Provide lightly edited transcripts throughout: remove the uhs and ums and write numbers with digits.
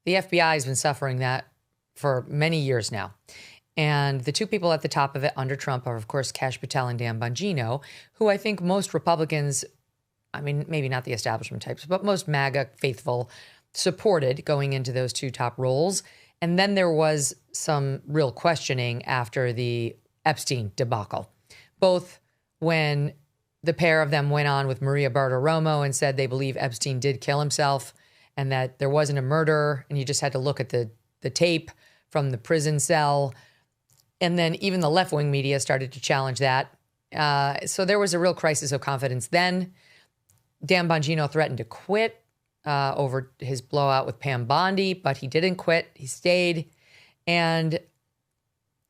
The FBI has been suffering that for many years now. And the two people at the top of it under Trump are, of course, Kash Patel and Dan Bongino, who I think most Republicans, I mean, maybe not the establishment types, but most MAGA faithful supported going into those two top roles. And then there was some real questioning after the Epstein debacle, both when the pair of them went on with Maria Bartiromo and said they believe Epstein did kill himself and that there wasn't a murder, and you just had to look at the tape from the prison cell. And then even the left-wing media started to challenge that. So there was a real crisis of confidence then. Dan Bongino threatened to quit over his blowout with Pam Bondi, but he didn't quit. He stayed. And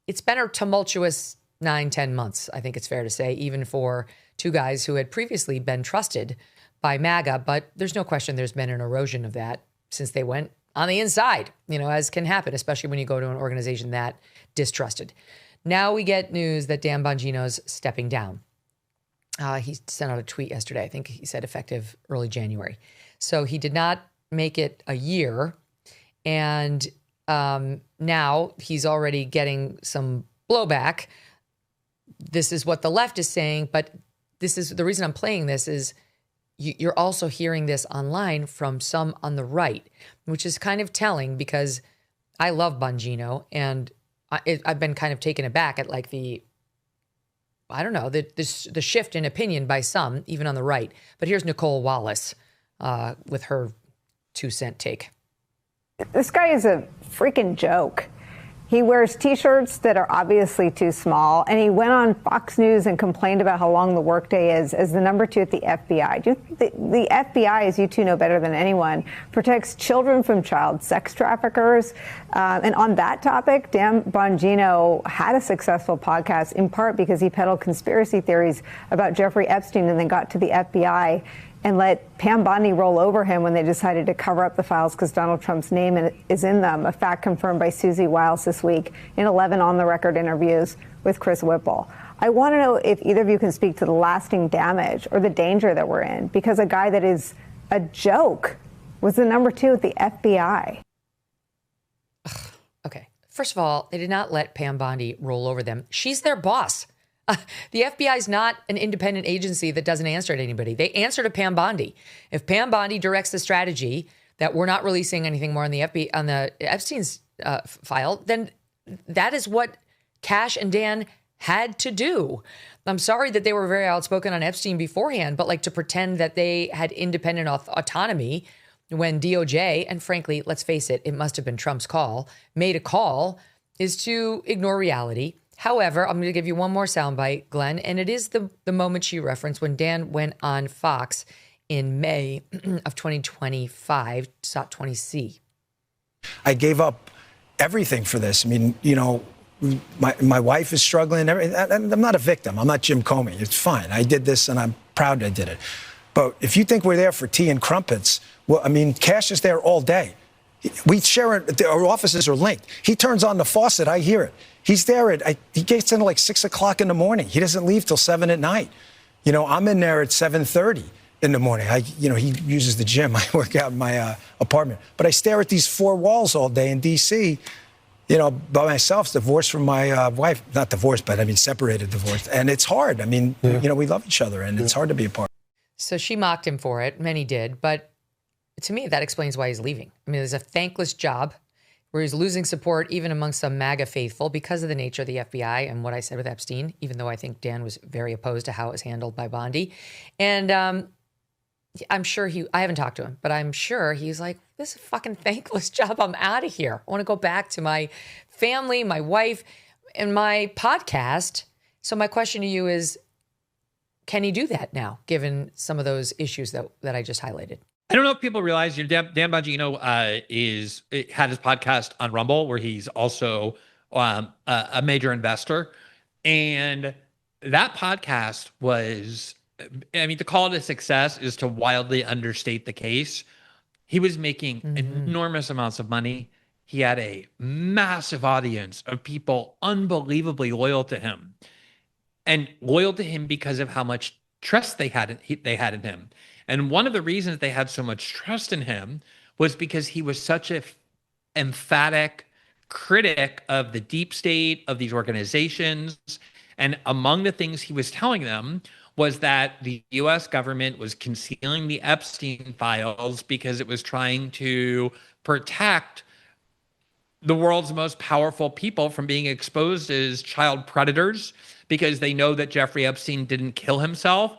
it's been a tumultuous 9-10 months, I think it's fair to say, even for two guys who had previously been trusted by MAGA. But there's no question there's been an erosion of that since they went on the inside, as can happen, especially when you go to an organization that distrusted. Now we get news that Dan Bongino's stepping down. He sent out a tweet yesterday. I think he said effective early January. So he did not make it a year. And now he's already getting some blowback. This is what the left is saying, but this is the reason I'm playing this is you're also hearing this online from some on the right, which is kind of telling because I love Bongino and I've been kind of taken aback at like the shift in opinion by some, even on the right. But here's Nicole Wallace with her 2-cent take. This guy is a freaking joke. He wears T-shirts that are obviously too small, and he went on Fox News and complained about how long the workday is as the number 2 at the FBI. Do you think the FBI, as you two know better than anyone, protects children from child sex traffickers? And on that topic, Dan Bongino had a successful podcast in part because he peddled conspiracy theories about Jeffrey Epstein and then got to the FBI and let Pam Bondi roll over him when they decided to cover up the files because Donald Trump's name is in them, a fact confirmed by Susie Wiles this week in 11 on-the-record interviews with Chris Whipple. I want to know if either of you can speak to the lasting damage or the danger that we're in, because a guy that is a joke was the number 2 at the FBI. Okay. First of all, they did not let Pam Bondi roll over them. She's their boss. The FBI is not an independent agency that doesn't answer to anybody. They answer to Pam Bondi. If Pam Bondi directs the strategy that we're not releasing anything more on the Epstein's file, then that is what Kash and Dan had to do. I'm sorry that they were very outspoken on Epstein beforehand, but like to pretend that they had independent autonomy when DOJ, and frankly, let's face it, it must have been Trump's call, made a call, is to ignore reality. However, I'm going to give you one more soundbite, Glenn, and it is the moment she referenced when Dan went on Fox in May of 2025, SOT 20C. I gave up everything for this. I mean, my wife is struggling. I'm not a victim. I'm not Jim Comey. It's fine. I did this, and I'm proud I did it. But if you think we're there for tea and crumpets, well, I mean, Kash is there all day. We share it. Our offices are linked. He turns on the faucet. I hear it. He's there he gets in at like 6 o'clock in the morning. He doesn't leave till 7 at night. I'm in there at 7:30 in the morning. He uses the gym. I work out in my apartment. But I stare at these 4 walls all day in D.C., by myself, divorced from my wife. Not divorced, but I mean separated, divorced. And it's hard. I mean, we love each other, and it's hard to be apart. So she mocked him for it. Many did. But to me, that explains why he's leaving. I mean, there's a thankless job where he's losing support even amongst some MAGA faithful because of the nature of the FBI and what I said with Epstein, even though I think Dan was very opposed to how it was handled by Bondi. And I'm sure I haven't talked to him, but I'm sure he's like, this is a fucking thankless job. I'm out of here. I want to go back to my family, my wife, and my podcast. So my question to you is, can he do that now, given some of those issues that I just highlighted? I don't know if people realize Dan Bongino had his podcast on Rumble, where he's also a major investor. And that podcast was, to call it a success is to wildly understate the case. He was making enormous amounts of money. He had a massive audience of people unbelievably loyal to him, and loyal to him because of how much trust they had in him. And one of the reasons they had so much trust in him was because he was such a emphatic critic of the deep state, of these organizations. And among the things he was telling them was that the US government was concealing the Epstein files because it was trying to protect the world's most powerful people from being exposed as child predators, because they know that Jeffrey Epstein didn't kill himself,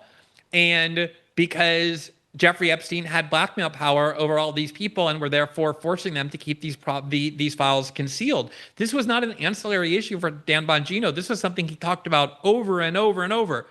and because Jeffrey Epstein had blackmail power over all these people and were therefore forcing them to keep these files concealed. This was not an ancillary issue for Dan Bongino. This was something he talked about over and over and over.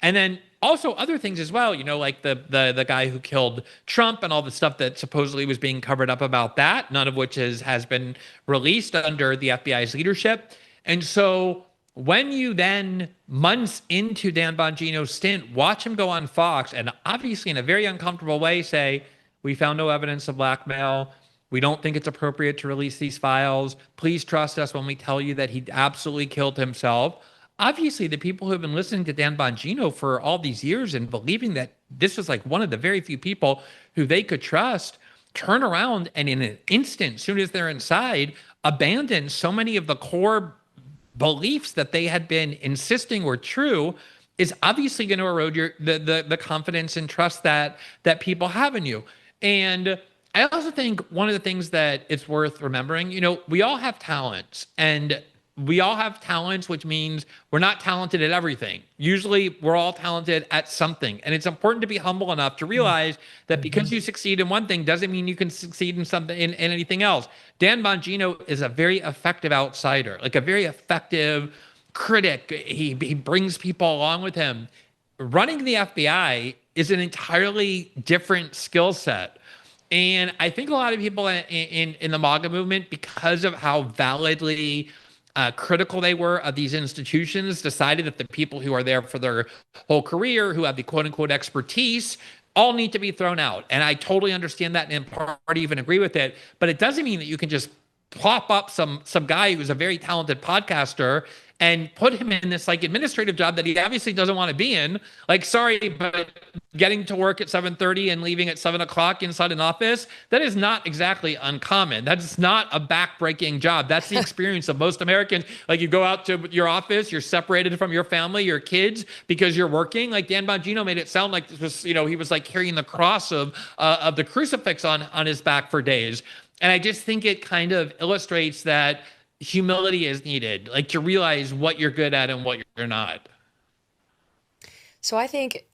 And then also other things as well, like the guy who killed Trump and all the stuff that supposedly was being covered up about that, none of which has been released under the FBI's leadership. And so when you then, months into Dan Bongino's stint, watch him go on Fox and obviously in a very uncomfortable way say, we found no evidence of blackmail. We don't think it's appropriate to release these files. Please trust us when we tell you that he absolutely killed himself. Obviously, the people who have been listening to Dan Bongino for all these years and believing that this was like one of the very few people who they could trust, turn around and in an instant, as soon as they're inside, abandon so many of the core beliefs that they had been insisting were true, is obviously going to erode the confidence and trust that people have in you. And I also think one of the things that it's worth remembering, we all have talents, and we all have talents, which means we're not talented at everything. Usually we're all talented at something. And it's important to be humble enough to realize that because you succeed in one thing doesn't mean you can succeed in something in anything else. Dan Bongino is a very effective outsider, like a very effective critic. He brings people along with him. Running the FBI is an entirely different skill set. And I think a lot of people in the MAGA movement, because of how validly critical they were of these institutions, decided that the people who are there for their whole career, who have the quote unquote expertise, all need to be thrown out. And I totally understand that and in part even agree with it. But it doesn't mean that you can just plop up some guy who's a very talented podcaster and put him in this like administrative job that he obviously doesn't want to be in. Like, sorry, but getting to work at 7:30 and leaving at 7:00 inside an office, that is not exactly uncommon. That's not a back-breaking job. That's the experience of most Americans. Like, you go out to your office, you're separated from your family, your kids, because you're working. Like Dan Bongino made it sound like this was, he was like carrying the cross of the crucifix on his back for days. And I just think it kind of illustrates that humility is needed, like to realize what you're good at and what you're not. So I think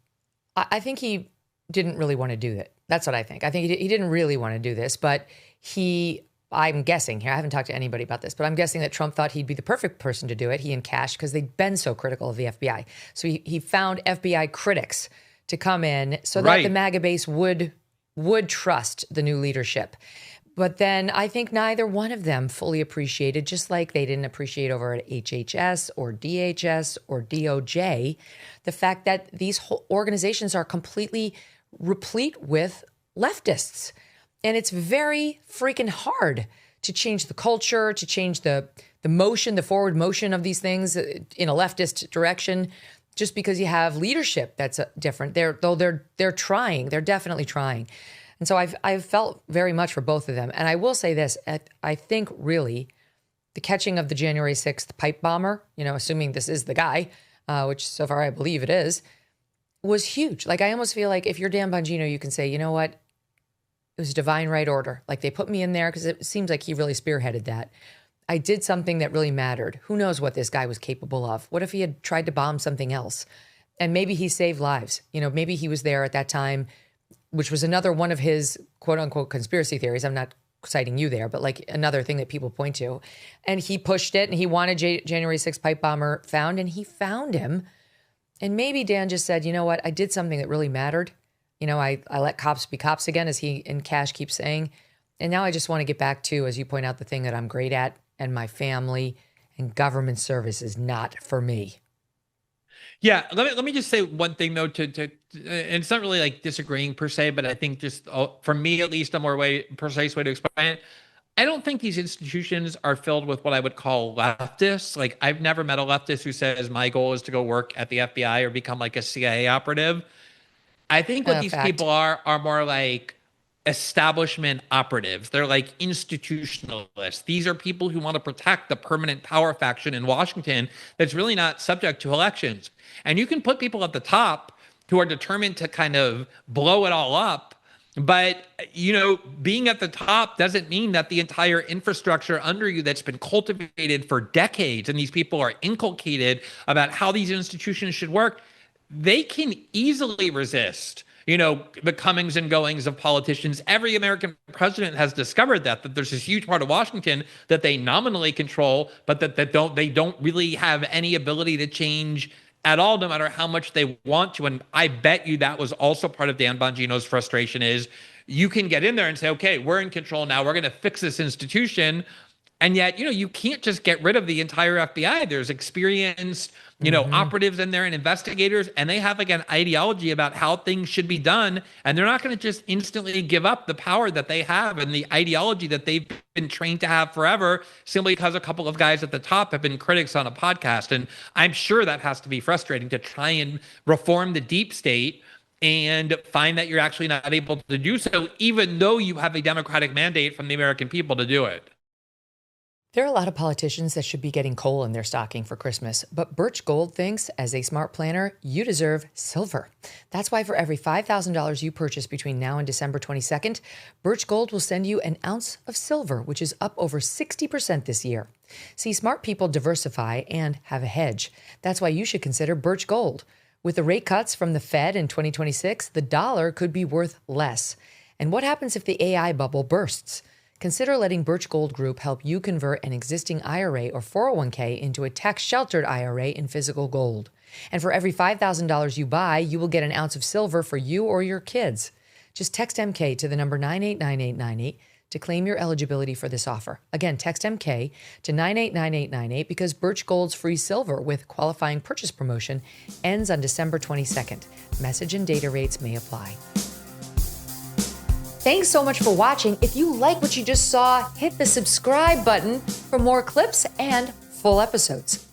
he didn't really want to do that. That's what I think. I think he didn't really want to do this, but I'm guessing here, I haven't talked to anybody about this, but I'm guessing that Trump thought he'd be the perfect person to do it, he and Cash, because they'd been so critical of the FBI. So he found FBI critics to come in so that the MAGA base would trust the new leadership. But then I think neither one of them fully appreciated, just like they didn't appreciate over at HHS or DHS or DOJ, the fact that these whole organizations are completely replete with leftists. And it's very freaking hard to change the culture, to change the motion, the forward motion of these things in a leftist direction, just because you have leadership that's different. They're trying. They're definitely trying. And so I've felt very much for both of them. And I will say this, I think really the catching of the January 6th pipe bomber, assuming this is the guy, which so far I believe it is, was huge. Like, I almost feel like if you're Dan Bongino, you can say, you know what? It was divine right order. Like, they put me in there because it seems like he really spearheaded that. I did something that really mattered. Who knows what this guy was capable of? What if he had tried to bomb something else? And maybe he saved lives. Maybe he was there at that time, which was another one of his quote unquote conspiracy theories. I'm not citing you there, but like another thing that people point to. And he pushed it and he wanted January 6th pipe bomber found, and he found him. And maybe Dan just said, you know what? I did something that really mattered. I let cops be cops again, as he and Cash keeps saying. And now I just want to get back to, as you point out, the thing that I'm great at and my family, and government service is not for me. Yeah, let me just say one thing though, and it's not really like disagreeing per se, but I think just for me at least, a more precise way to explain it. I don't think these institutions are filled with what I would call leftists. Like, I've never met a leftist who says my goal is to go work at the FBI or become like a CIA operative. I think what these people are more like establishment operatives. They're like institutionalists. These are people who want to protect the permanent power faction in Washington that's really not subject to elections. And you can put people at the top who are determined to kind of blow it all up. But, being at the top doesn't mean that the entire infrastructure under you that's been cultivated for decades, and these people are inculcated about how these institutions should work, they can easily resist the comings and goings of politicians. Every American president has discovered that there's this huge part of Washington that they nominally control, but that they don't really have any ability to change at all, no matter how much they want to. And I bet you that was also part of Dan Bongino's frustration is you can get in there and say, okay, we're in control now. We're going to fix this institution. And yet, you can't just get rid of the entire FBI. There's experienced, operatives in there and investigators, and they have like an ideology about how things should be done. And they're not going to just instantly give up the power that they have and the ideology that they've been trained to have forever, simply because a couple of guys at the top have been critics on a podcast. And I'm sure that has to be frustrating to try and reform the deep state and find that you're actually not able to do so, even though you have a democratic mandate from the American people to do it. There are a lot of politicians that should be getting coal in their stocking for Christmas, but Birch Gold thinks, as a smart planner, you deserve silver. That's why for every $5,000 you purchase between now and December 22nd, Birch Gold will send you an ounce of silver, which is up over 60% this year. See, smart people diversify and have a hedge. That's why you should consider Birch Gold. With the rate cuts from the Fed in 2026, the dollar could be worth less. And what happens if the AI bubble bursts? Consider letting Birch Gold Group help you convert an existing IRA or 401k into a tax-sheltered IRA in physical gold. And for every $5,000 you buy, you will get an ounce of silver for you or your kids. Just text MK to the number 989898 to claim your eligibility for this offer. Again, text MK to 989898 because Birch Gold's free silver with qualifying purchase promotion ends on December 22nd. Message and data rates may apply. Thanks so much for watching. If you like what you just saw, hit the subscribe button for more clips and full episodes.